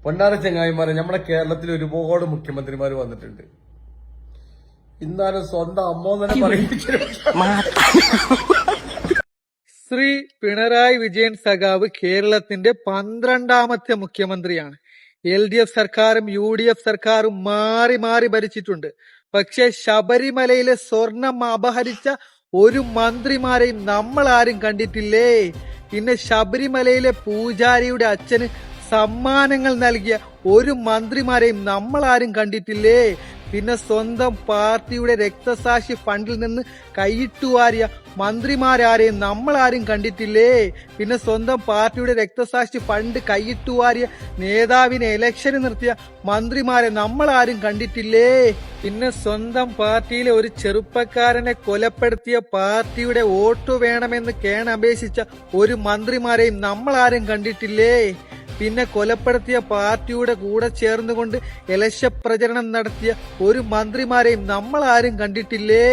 പൊന്നാര ചങ്ങായിമാരെ, നമ്മുടെ കേരളത്തിൽ ഒരുപാട് മുഖ്യമന്ത്രിമാർ വന്നിട്ടുണ്ട്. ഇന്നാലും സ്വന്തം അമ്മ തന്നെ ശ്രീ പിണറായി വിജയൻ സഖാവ് കേരളത്തിന്റെ 12ാമത്തെ മുഖ്യമന്ത്രിയാണ്. LDF സർക്കാരും UDF സർക്കാരും മാറി മാറി ഭരിച്ചിട്ടുണ്ട്. പക്ഷെ ശബരിമലയിലെ സ്വർണം അപഹരിച്ച ഒരു മന്ത്രിമാരെയും നമ്മൾ ആരും കണ്ടിട്ടില്ലേ. പിന്നെ ശബരിമലയിലെ പൂജാരിയുടെ അച്ഛന് സമ്മാനങ്ങൾ നൽകിയ ഒരു മന്ത്രിമാരെയും നമ്മൾ ആരും കണ്ടിട്ടില്ലേ. പിന്നെ സ്വന്തം പാർട്ടിയുടെ രക്തസാക്ഷി ഫണ്ടിൽ നിന്ന് കൈയിട്ടുവാരിയ മന്ത്രിമാരാരെയും നമ്മൾ ആരും കണ്ടിട്ടില്ലേ. പിന്നെ സ്വന്തം പാർട്ടിയുടെ രക്തസാക്ഷി ഫണ്ട് കൈയിട്ടുവാരിയ നേതാവിനെ ഇലക്ഷന് നിർത്തിയ മന്ത്രിമാരെ നമ്മൾ ആരും കണ്ടിട്ടില്ലേ. പിന്നെ സ്വന്തം പാർട്ടിയിലെ ഒരു ചെറുപ്പക്കാരനെ കൊലപ്പെടുത്തിയ പാർട്ടിയുടെ വോട്ട് വേണമെന്ന് കേണപേക്ഷിച്ച ഒരു മന്ത്രിമാരെയും നമ്മൾ ആരും കണ്ടിട്ടില്ലേ. പിന്നെ കൊലപ്പെടുത്തിയ പാർട്ടിയുടെ കൂടെ ചേർന്നുകൊണ്ട് ഇലക്ഷൻ പ്രചരണം നടത്തിയ ഒരു മന്ത്രിമാരെയും നമ്മൾ ആരും കണ്ടിട്ടില്ലേ.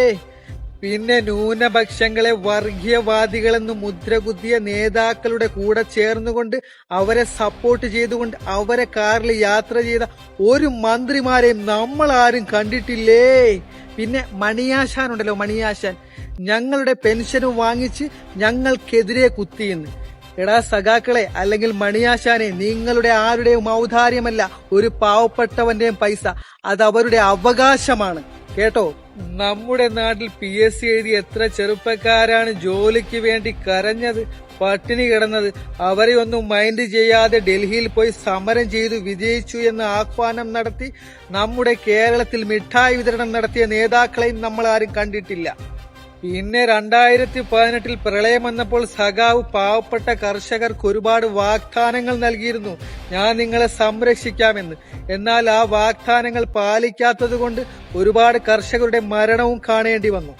പിന്നെ ന്യൂനപക്ഷങ്ങളെ വർഗീയവാദികളെന്ന് മുദ്രകുത്തിയ നേതാക്കളുടെ കൂടെ ചേർന്നുകൊണ്ട് അവരെ സപ്പോർട്ട് ചെയ്തുകൊണ്ട് അവരെ കാറിൽ യാത്ര ചെയ്ത ഒരു മന്ത്രിമാരെയും നമ്മൾ ആരും കണ്ടിട്ടില്ലേ. പിന്നെ മണിയാശാനുണ്ടല്ലോ, മണിയാശാൻ ഞങ്ങളുടെ പെൻഷനും വാങ്ങിച്ച് ഞങ്ങൾക്കെതിരെ കുത്തിയെന്ന്. എടാ സഖാക്കളെ, അല്ലെങ്കിൽ മണിയാശാനെ, നിങ്ങളുടെ ആരുടെയും ഔദാര്യമല്ല ഒരു പാവപ്പെട്ടവന്റെയും പൈസ, അത് അവരുടെ അവകാശമാണ് കേട്ടോ. നമ്മുടെ നാട്ടിൽ PSC എഴുതി എത്ര ചെറുപ്പക്കാരാണ് ജോലിക്ക് വേണ്ടി കരഞ്ഞത്, പട്ടിണി കിടന്നത്. അവരെ ഒന്നും മൈൻഡ് ചെയ്യാതെ ഡൽഹിയിൽ പോയി സമരം ചെയ്തു വിജയിച്ചു എന്ന് ആഹ്വാനം നടത്തി നമ്മുടെ കേരളത്തിൽ മിഠായി വിതരണം നടത്തിയ നേതാക്കളെയും നമ്മൾ ആരും കണ്ടിട്ടില്ല. പിന്നെ 2018 പ്രളയം വന്നപ്പോൾ സഖാവ് പാവപ്പെട്ട കർഷകർക്ക് ഒരുപാട് വാഗ്ദാനങ്ങൾ നൽകിയിരുന്നു, ഞാൻ നിങ്ങളെ സംരക്ഷിക്കാമെന്ന്. എന്നാൽ ആ വാഗ്ദാനങ്ങൾ പാലിക്കാത്തത് കൊണ്ട് ഒരുപാട് കർഷകരുടെ മരണവും കാണേണ്ടി വന്നു.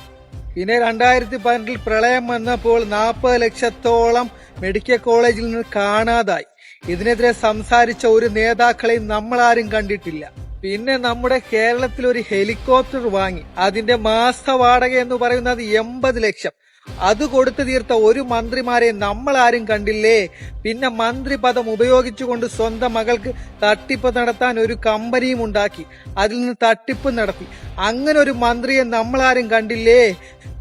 പിന്നെ 2018 പ്രളയം വന്നപ്പോൾ 40 ലക്ഷത്തോളം മെഡിക്കൽ കോളേജിൽ നിന്ന് കാണാതായി. ഇതിനെതിരെ സംസാരിച്ച ഒരു നേതാക്കളെയും നമ്മൾ ആരും കണ്ടിട്ടില്ല. പിന്നെ നമ്മുടെ കേരളത്തിൽ ഒരു ഹെലികോപ്റ്റർ വാങ്ങി, അതിന്റെ മാസ വാടക എന്ന് പറയുന്നത് 80 ലക്ഷം. അത് കൊടുത്തു തീർത്ത ഒരു മന്ത്രിമാരെ നമ്മൾ ആരും കണ്ടില്ലേ. പിന്നെ മന്ത്രി പദം ഉപയോഗിച്ചുകൊണ്ട് സ്വന്തം മകൾക്ക് തട്ടിപ്പ് നടത്താൻ ഒരു കമ്പനിയും ഉണ്ടാക്കി, അതിൽ നിന്ന് തട്ടിപ്പ് നടത്തി. അങ്ങനെ ഒരു മന്ത്രിയെ നമ്മൾ ആരും കണ്ടില്ലേ.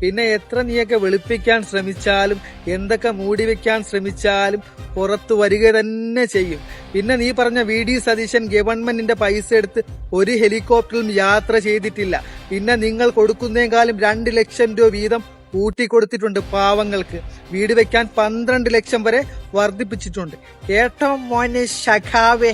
പിന്നെ എത്ര നീയൊക്കെ വെളുപ്പിക്കാൻ ശ്രമിച്ചാലും എന്തൊക്കെ മൂടിവെക്കാൻ ശ്രമിച്ചാലും പുറത്തു വരിക തന്നെ ചെയ്യും. പിന്നെ നീ പറഞ്ഞ VD സതീശൻ ഗവൺമെന്റിന്റെ പൈസ എടുത്ത് ഒരു ഹെലികോപ്റ്ററിലും യാത്ര ചെയ്തിട്ടില്ല. പിന്നെ നിങ്ങൾ കൊടുക്കുന്നേക്കാളും 2 ലക്ഷം രൂപ വീതം കൂട്ടിക്കൊടുത്തിട്ടുണ്ട് പാവങ്ങൾക്ക്. വീട് വെക്കാൻ 12 ലക്ഷം വരെ വർദ്ധിപ്പിച്ചിട്ടുണ്ട്. കേട്ടോ മോനെ ശഖാവേ.